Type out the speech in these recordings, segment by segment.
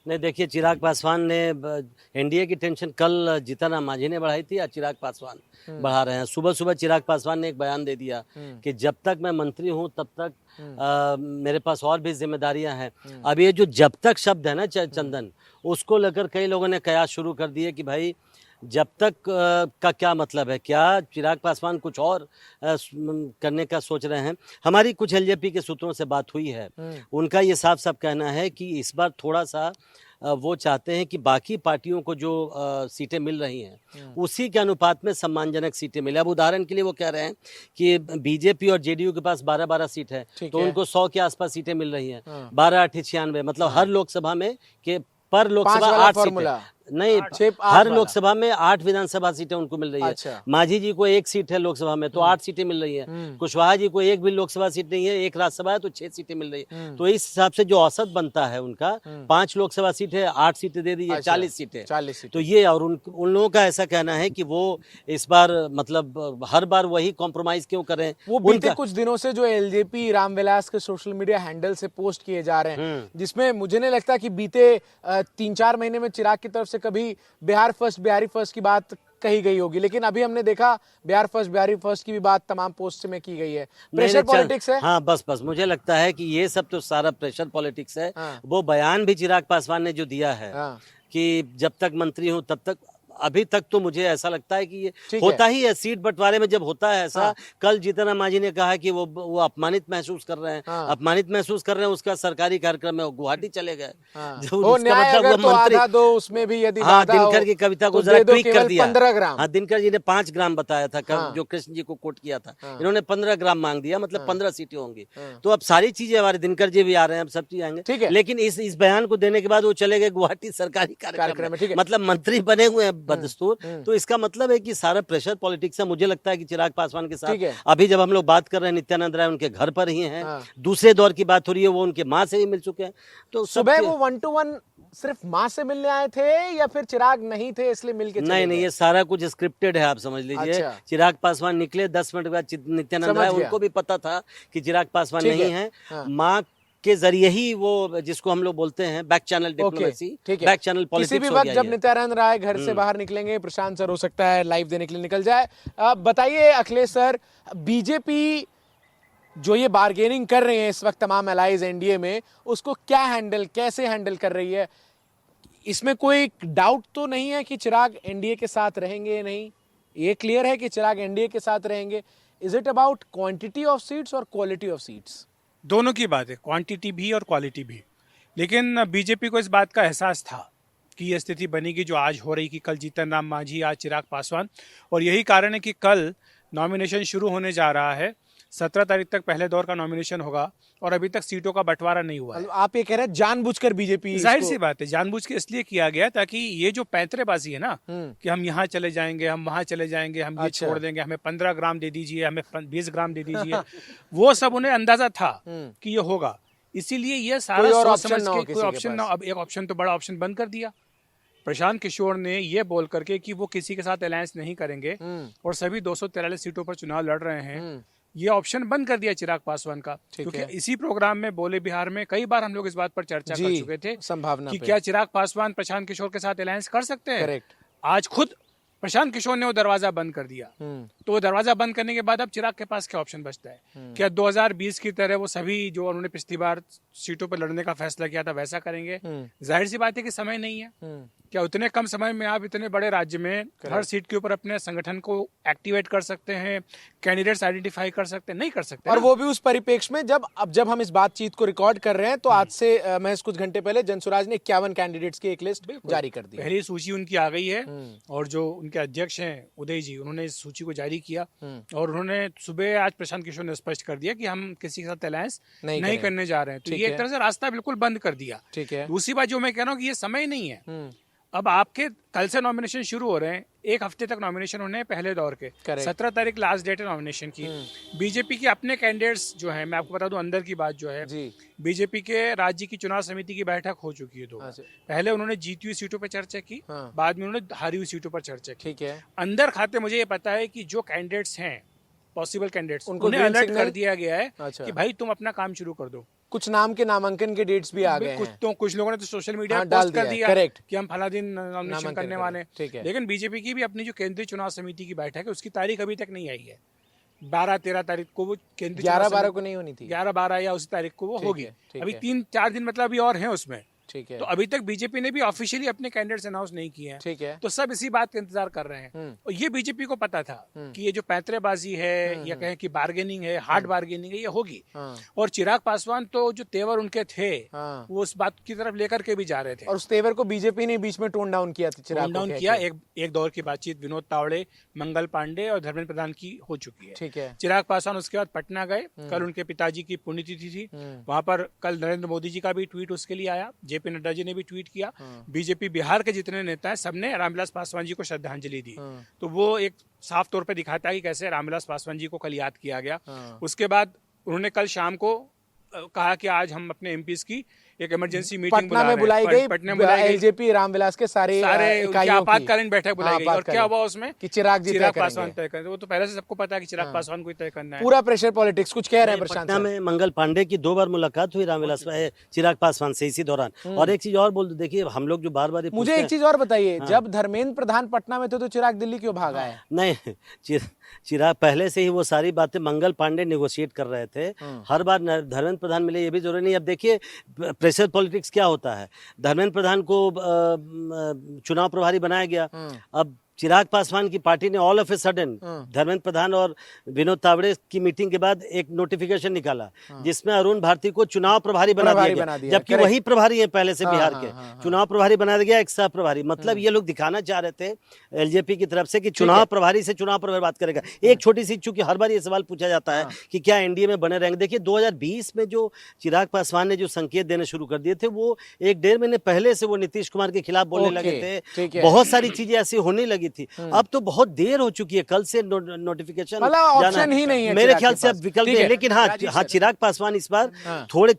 नहीं, देखिए, चिराग पासवान ने एनडीए की टेंशन कल जीतन राम मांझी ने बढ़ाई थी, आज चिराग पासवान बढ़ा रहे हैं। सुबह सुबह चिराग पासवान ने एक बयान दे दिया कि जब तक मैं मंत्री हूं तब तक मेरे पास और भी जिम्मेदारियां हैं। अब ये जो जब तक शब्द है ना चंदन, उसको लेकर कई लोगों ने कयास शुरू कर दिए कि भाई जब तक का क्या मतलब है, क्या चिराग पासवान कुछ और करने का सोच रहे हैं। हमारी कुछ एलजेपी के सूत्रों से बात हुई है, उनका ये साफ साफ कहना है कि इस बार थोड़ा सा वो चाहते हैं कि बाकी पार्टियों को जो सीटें मिल रही हैं उसी के अनुपात में सम्मानजनक सीटें मिले। अब उदाहरण के लिए वो कह रहे हैं कि बीजेपी और जेडीयू के पास 12-12 सीट है, तो उनको 100 के आसपास सीटें मिल रही हैं। 12-8 96, मतलब हर लोकसभा में के पर लोकसभा 8 सीटें नहीं, हर लोकसभा में 8 विधानसभा सीटें उनको मिल रही है। अच्छा। मांझी जी को 1 सीट है लोकसभा में, तो 8 सीटें मिल रही है। कुशवाहा जी को 1 भी लोकसभा सीट नहीं है, 1 राज्यसभा है, तो 6 सीटें मिल रही है। तो इस हिसाब से जो औसत बनता है उनका 5 लोकसभा सीट है, 8 सीटें दे दी है, 40 सीटें। 40 सीटें। तो ये, और उन लोगों का ऐसा कहना है कि वो इस बार मतलब हर बार वही कॉम्प्रोमाइज क्यों करें। वो बीते कुछ दिनों से जो एलजेपी रामविलास के सोशल मीडिया हैंडल से पोस्ट किए जा रहे हैं, जिसमें मुझे नहीं लगता कि बीते 3-4 महीने में चिराग की तरफ से कभी बिहार फर्स्ट बिहारी फर्स्ट की बात कही गई होगी, लेकिन अभी हमने देखा बिहार फर्स्ट बिहारी फर्स्ट की भी बात तमाम पोस्ट में की गई है। प्रेशर पॉलिटिक्स है। हाँ, बस मुझे लगता है कि ये सब तो सारा प्रेशर पॉलिटिक्स है। वो बयान भी चिराग पासवान ने जो दिया है कि जब तक मंत्री हूं तब तक, अभी तक तो मुझे ऐसा लगता है कि ये होता ही है। सीट बंटवारे में जब होता है ऐसा, कल जीतन राम मांझी ने कहा कि वो अपमानित महसूस कर रहे हैं, अपमानित महसूस कर रहे हैं। उसका सरकारी कार्यक्रम में गुवाहाटी चले गए। उसमें भी यदि दिनकर की कविता को जरा ट्वीक कर दिया। 15 ग्राम। हाँ, दिनकर जी ने 5 ग्राम बताया था, जो कृष्ण जी को कोट किया था, इन्होंने 15 ग्राम मांग दिया, मतलब 15 सीटें होंगी। तो अब सारी चीजें, हमारे दिनकर जी भी आ रहे हैं, अब सब चीज आएंगे। लेकिन इस बयान को देने के बाद वो चले गए गुवाहाटी सरकारी कार्यक्रम में, मतलब मंत्री बने हुए हैं बदस्तूर। तो इसका मतलब है कि सारा प्रेशर पॉलिटिक्स है। मुझे लगता है कि चिराग पासवान के साथ अभी जब हम लोग बात कर रहे हैं, नित्यानंद राय उनके घर पर ही हैं। दूसरे दौर की बात हो रही है, वो उनके माँ से भी मिल चुके हैं। तो सुबह वो 1-to-1 सिर्फ माँ से मिलने आए थे या फिर चिराग नहीं थे इसलिए मिलके चले गए? नहीं, ये सारा कुछ स्क्रिप्टेड है, आप समझ लीजिए। अच्छा। चिराग पासवान निकले 10 मिनट के बाद नित्यानंद राय, उनको भी पता था कि चिराग पासवान नहीं है। माँ के जरिए ही वो, जिसको हम लोग बोलते हैं back channel diplomacy, back channel politics. किसी भी वक्त जब नित्यानंद राय घर से बाहर निकलेंगे, प्रशांत सर हो सकता है लाइव देने के लिए निकल जाए। बताइए अखिलेश सर, बीजेपी जो ये बार्गेनिंग कर रहे हैं इस वक्त तमाम अलाइज एनडीए में, उसको कैसे हैंडल कर रही है? इसमें कोई डाउट तो नहीं है कि चिराग एनडीए के साथ रहेंगे या नहीं? ये क्लियर है कि चिराग एनडीए के साथ रहेंगे। Is it about quantity of seats और क्वालिटी ऑफ सीट्स? दोनों की बात है, क्वांटिटी भी और क्वालिटी भी। लेकिन बीजेपी को इस बात का एहसास था कि ये स्थिति बनेगी जो आज हो रही, कि कल जीतन राम मांझी, आज चिराग पासवान। और यही कारण है कि कल नॉमिनेशन शुरू होने जा रहा है। 17 तारीख तक पहले दौर का नॉमिनेशन होगा और अभी तक सीटों का बंटवारा नहीं हुआ है। आप ये कह रहे हैं जानबूझकर बीजेपी? जाहिर सी बात है, जानबूझ के इसलिए किया गया ताकि ये जो पैंतरेबाजी है ना, कि हम यहाँ चले जाएंगे, हम वहां चले जाएंगे, हम ये छोड़ देंगे, हमें 15 ग्राम दे दीजिए, हमें 20 ग्राम दे दीजिए, वो सब उन्हें अंदाजा था कि ये होगा। इसीलिए ये सारा सोच समझ के, कोई ऑप्शन ना, अब एक ऑप्शन तो बड़ा ऑप्शन बंद कर दिया प्रशांत किशोर ने, ये बोल करके कि वो किसी के साथ अलायंस नहीं करेंगे और सभी 243 सीटों पर चुनाव लड़ रहे हैं। ये ऑप्शन बंद कर दिया चिराग पासवान का, क्योंकि इसी प्रोग्राम में बोले बिहार में कई बार हम लोग इस बात पर चर्चा कर चुके थे, संभावना कि क्या चिराग पासवान प्रशांत किशोर के साथ अलायंस कर सकते हैं। आज खुद प्रशांत किशोर ने वो दरवाजा बंद कर दिया। तो वो दरवाजा बंद करने के बाद अब चिराग के पास क्या ऑप्शन बचता है? क्या 2020 की तरह वो सभी जो उन्होंने पिछली बार सीटों पर लड़ने का फैसला किया था वैसा करेंगे? जाहिर सी बात है कि समय नहीं है। क्या उतने कम समय में आप इतने बड़े राज्य में हर सीट के ऊपर अपने संगठन को एक्टिवेट कर सकते हैं, कैंडिडेट्स आइडेंटिफाई कर सकते हैं? नहीं कर सकते। और वो भी उस परिप्रेक्ष्य में जब हम इस बातचीत को रिकॉर्ड कर रहे हैं, तो आज से महज कुछ घंटे पहले जनसुराज ने 51 कैंडिडेट्स की एक लिस्ट जारी कर दी। पहली सूची उनकी आ गई है और जो उनके अध्यक्ष हैं उदय जी, उन्होंने इस सूची को जारी किया और उन्होंने सुबह आज प्रशांत किशोर ने स्पष्ट कर दिया कि हम किसी के साथ अलायंस नहीं करने जा रहे हैं। तो ये एक तरह से रास्ता बिल्कुल बंद कर दिया। ठीक है। दूसरी बात जो मैं कह रहा हूँ कि ये समय नहीं है। अब आपके कल से नॉमिनेशन शुरू हो रहे हैं, 1 हफ्ते तक नॉमिनेशन होने हैं पहले दौर के। 17 तारीख लास्ट डेट है नॉमिनेशन की। बीजेपी के अपने कैंडिडेट्स जो हैं, मैं आपको बता दूं अंदर की बात जो है, बीजेपी के राज्य की चुनाव समिति की बैठक हो चुकी है 2। पहले उन्होंने जीती हुई सीटों पर चर्चा की, बाद में उन्होंने हारी हुई सीटों पर चर्चा की। ठीक है। अंदर खाते मुझे ये पता है कि जो कैंडिडेट्स हैं, पॉसिबल कैंडिडेट्स, उन्हें अलर्ट कर दिया गया है कि भाई तुम अपना काम शुरू कर दो। कुछ नाम के नामांकन के डेट्स भी आ गए कुछ हैं। तो कुछ लोगों ने तो सोशल मीडिया हाँ, पे डाल पोस्ट कर दिया है, दिया correct। कि हम फला दिन नॉमिनेशन नामांकन करने करें, वाले हैं। ठीक है। लेकिन बीजेपी की भी अपनी जो केंद्रीय चुनाव समिति की बैठक है उसकी तारीख अभी तक नहीं आई है। 12-13 तारीख को वो केंद्रीय 11-12 को नहीं होनी थी। 11-12 या उसी तारीख को वो ठीक होगी। है, ठीक अभी है। 3-4 दिन मतलब अभी और हैं उसमें। ठीक है, तो अभी तक बीजेपी ने भी ऑफिशियली अपने कैंडिडेट्स अनाउंस नहीं किए हैं। ठीक है। तो सब इसी बात का इंतजार कर रहे हैं। और ये बीजेपी को पता था कि ये जो पैंतरेबाजी है या कहें कि बार्गेनिंग है, हार्ड बार्गेनिंग है, ये होगी। हाँ। और चिराग पासवान तो जो तेवर उनके थे हाँ। वो उस बात की तरफ लेकर के भी जा रहे थे। और उस तेवर को बीजेपी ने बीच में टोन डाउन किया था, चिराग टोन को डाउन कह किया। के। एक दौर की बातचीत विनोद तावड़े, मंगल पांडे और धर्मेंद्र प्रधान की हो चुकी है। ठीक है। चिराग पासवान उसके बाद पटना गए। कल उनके पिताजी की पुण्यतिथि थी। वहां पर कल नरेंद्र मोदी जी का भी ट्वीट उसके लिए आया, जेपी नड्डा जी ने भी ट्वीट किया। बीजेपी बिहार के जितने नेता हैं सबने रामविलास पासवान जी को श्रद्धांजलि दी। तो वो एक साफ तौर पे दिखाता है कि कैसे रामविलास पासवान जी को कल याद किया गया। उसके बाद उन्होंने कल शाम को कहा कि आज हम अपने एमपीज की एक इमरजेंसी मीटिंग पटना में बुलाई गई, पटना में बुलाई गई। एलजेपी रामविलास के सारे उनकी इकाइयों की आपातकालीन बैठक बुलाई गई। और क्या हुआ उसमें कि चिराग जी तय पासवान करेंगे। तय करेंगे। वो तो पहले से सबको पता है कि चिराग पासवान को ही तय करना है। पूरा प्रेशर पॉलिटिक्स कुछ कह रहे हैं प्रशांत पटना सर। में मंगल पांडे की 2 बार मुलाकात हुई रामविलास चिराग पासवान से इसी दौरान। और एक चीज और बोल दो, देखिए हम लोग जो बार बार मुझे एक चीज और बताइए, जब धर्मेंद्र प्रधान पटना में थे तो चिराग दिल्ली क्यों भागा है? नहीं, चिराग पहले से ही वो सारी बातें मंगल पांडे नेगोशिएट कर रहे थे। हर बार धर्मेंद्र प्रधान मिले ये भी जरूरी नहीं। अब देखिए प्रेशर पॉलिटिक्स क्या होता है। धर्मेंद्र प्रधान को चुनाव प्रभारी बनाया गया। अब चिराग पासवान की पार्टी ने all of a sudden Dharmendra Pradhan और विनोद तावड़े की मीटिंग के बाद एक नोटिफिकेशन निकाला जिसमें अरुण भारती को चुनाव प्रभारी बना दिया, जबकि वही प्रभारी है पहले से बिहार के। चुनाव प्रभारी बना दिया एक सह प्रभारी। मतलब ये लोग दिखाना चाह रहे थे एलजेपी की तरफ से कि चुनाव प्रभारी से चुनाव प्रभारी बात करेगा। एक छोटी सी, चूंकि हर बार ये सवाल पूछा जाता है कि क्या एनडीए में बने रहेंगे। देखिए 2020 में जो चिराग पासवान ने जो संकेत देने शुरू कर दिए थे वो 1-1.5 महीने पहले से वो नीतीश कुमार के खिलाफ बोलने लगे थे। बहुत सारी चीजें ऐसी होने लगी थी। अब तो बहुत देर हो चुकी है। कल से नोटिफिकेशन ऑप्शन ही नहीं है मेरे ख्याल से, अब विकल्प है। लेकिन हाँ, चिराग पासवान इस बार थोड़े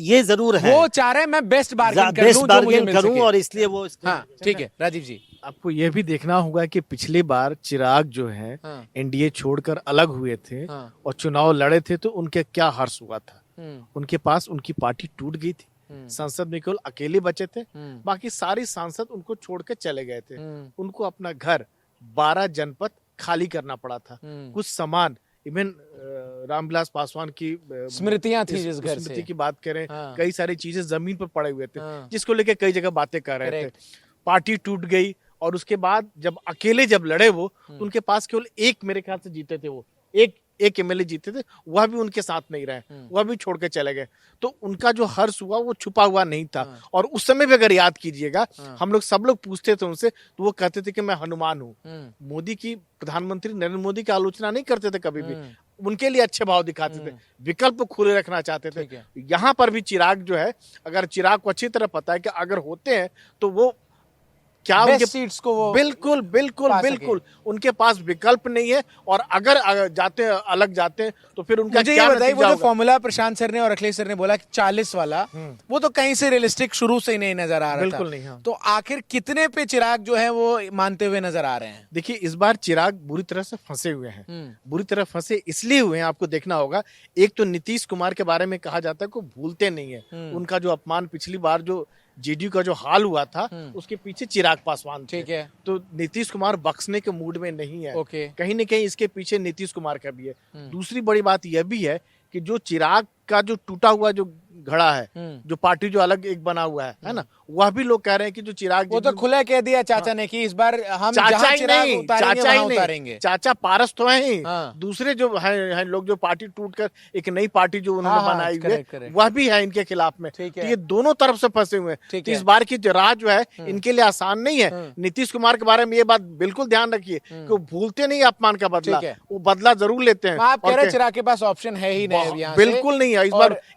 ये जरूर है, वो चाह रहे हैं मैं बेस्ट बार्गेन करूं और इसलिए वो हाँ, ठीक है। राजीव जी, आपको यह भी देखना होगा कि पिछली बार चिराग जो है एनडीए छोड़कर अलग हुए थे और चुनाव लड़े थे तो उनके क्या हर्ष हुआ था। उनके पास उनकी पार्टी टूट गई थी, संसद में केवल अकेले बचे थे, बाकी सारी सांसद उनको छोड़ के चले गए थे। उनको अपना घर 12 जनपद खाली करना पड़ा था। कुछ सामान इवन रामविलास पासवान की स्मृतियां थी जिस घर से स्मृति की बात करें, कई सारी चीजें जमीन पर पड़े हुए थे जिसको लेके कई जगह बातें कर रहे थे। पार्टी टूट गई और उसके बाद जब अकेले लड़े वो, उनके पास केवल एक, मेरे ख्याल से जीते थे वो, एक एमएलए जीते थे, वह भी उनके साथ नहीं रहे, वह भी छोड़ के चले गए। तो उनका जो हर्ष हुआ वो छुपा हुआ नहीं था। और उस समय भी अगर याद कीजिएगा, हम लोग सब लोग पूछते थे उनसे तो वो कहते थे कि मैं हनुमान हूँ। मोदी की, प्रधानमंत्री नरेंद्र मोदी की आलोचना नहीं करते थे कभी भी, उनके लिए अच्छे भाव दिखाते थे, विकल्प को खुले रखना चाहते थे। यहाँ पर भी चिराग जो है, अगर चिराग को अच्छी तरह पता है कि अगर होते हैं तो वो क्या उनके सीट्स को वो बिल्कुल बिल्कुल बिल्कुल उनके पास विकल्प नहीं है। और अगर जाते हैं, अलग जाते हैं तो फिर उनका मुझे क्या ये बताइए, वो जो होगा? फॉर्मूला प्रशांत सर ने और अखिलेश सर ने बोला कि 40 वाला, वो तो कहीं से रियलिस्टिक शुरू से ही नहीं नजर आ रहा बिल्कुल था। नहीं, हाँ। तो आखिर कितने पे चिराग जो है वो मानते हुए नजर आ रहे हैं? देखिए इस बार चिराग बुरी तरह से फंसे हुए हैं। बुरी तरह फंसे इसलिए हुए हैं, आपको देखना होगा। एक तो नीतीश कुमार के बारे में कहा जाता है कि भूलते नहीं है उनका जो अपमान, पिछली बार जो जेडीयू का जो हाल हुआ था उसके पीछे चिराग पासवान थे। ठीक है। तो नीतीश कुमार बख्शने के मूड में नहीं है। ओके। कहीं न कहीं इसके पीछे नीतीश कुमार का भी है। दूसरी बड़ी बात यह भी है कि जो चिराग का जो टूटा हुआ जो घड़ा है, जो पार्टी जो अलग एक बना हुआ है ना, वह भी लोग कह रहे हैं कि जो चिराग, वो तो खुला कह दिया चाचा ने कि इस बार हम चाचा जहां ही चिराग नहीं, उतारेंगे चाचा ही वहां नहीं, उतारेंगे। चाचा पारस तो है ही। हाँ। दूसरे जो है लोग, जो पार्टी टूटकर एक नई पार्टी जो उन्होंने हाँ, बनाई हुई correct, है, correct। वह भी है इनके खिलाफ में। ठीक तो है। ये दोनों तरफ से फंसे हुए हैं। ठीक तो है। इस बार की जो राह जो है इनके लिए आसान नहीं है। नीतीश कुमार के बारे में ये बात बिल्कुल ध्यान रखिए कि वो भूलते नहीं अपमान का बदला, ठीक है। वो बदला जरूर लेते हैं। आप कह और रहे हैं चिराग के पास ऑप्शन है ही नहीं अभी यहाँ से। बिल्कुल नहीं है।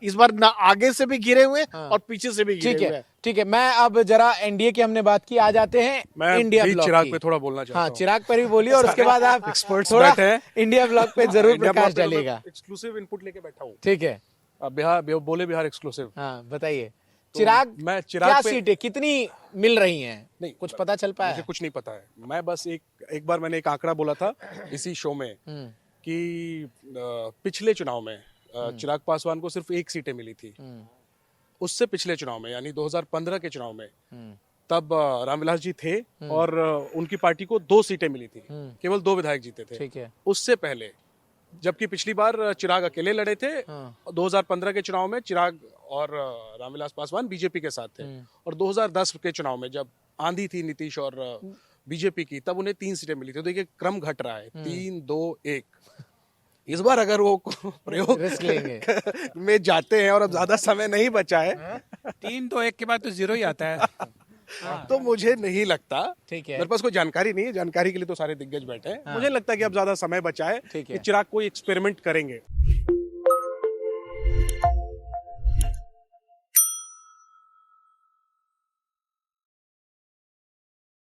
इस बार ना आगे से भी गिरे हुए और पीछे से भी ठीक गिरे हुए है, हैं। ठीक है। मैं अब जरा एनडीए की हमने बात की, आ जाते हैं मैं इंडिया भी ब्लॉक चिराग की। पे थोड़ा बोलना चाहता हाँ, हूँ। चिराग पर भी बोलिए और उसके बाद आप Experts थोड़ा बैठे हैं। इंडिया ब्लॉक पे जरूर प्रकाश डालिएगा। एक्सक्लूसिव इनपुट लेके बैठा हूँ। ठीक है। बिहार एक्सक्लूसिव। हाँ, बताइए चिराग, मैं चिराग क्या पे- सीटें कितनी मिल रही हैं? नहीं, कुछ पता चल पाया मुझे है? कुछ नहीं पता है। मैं बस एक बार मैंने एक आंकड़ा बोला था इसी शो में कि पिछले चुनाव में चिराग पासवान को सिर्फ 1 सीटें मिली थी। उससे पिछले चुनाव में यानी 2015 के चुनाव में तब रामविलास जी थे और उनकी पार्टी को 2 सीटें मिली थी, केवल 2 विधायक जीते थे। ठीक है। उससे पहले जबकि पिछली बार चिराग अकेले लड़े थे, 2015 के चुनाव में चिराग और रामविलास पासवान बीजेपी के साथ थे, और 2010 के चुनाव में जब आंधी थी नीतीश और बीजेपी की, तब उन्हें 3 सीटें मिली थी। तो देखिए क्रम घट रहा है, 3, 2, 1। इस बार अगर वो प्रयोग रिस्क लेंगे में जाते हैं और अब ज्यादा समय नहीं बचा है 3, 2, 1 के बाद तो 0 ही आता है। तो मुझे नहीं लगता, ठीक है। मेरे पास कोई जानकारी नहीं है, जानकारी के लिए तो सारे दिग्गज बैठे हैं, मुझे लगता है कि अब ज्यादा समय बचा है ठीक है। कि चिराग कोई एक्सपेरिमेंट करेंगे।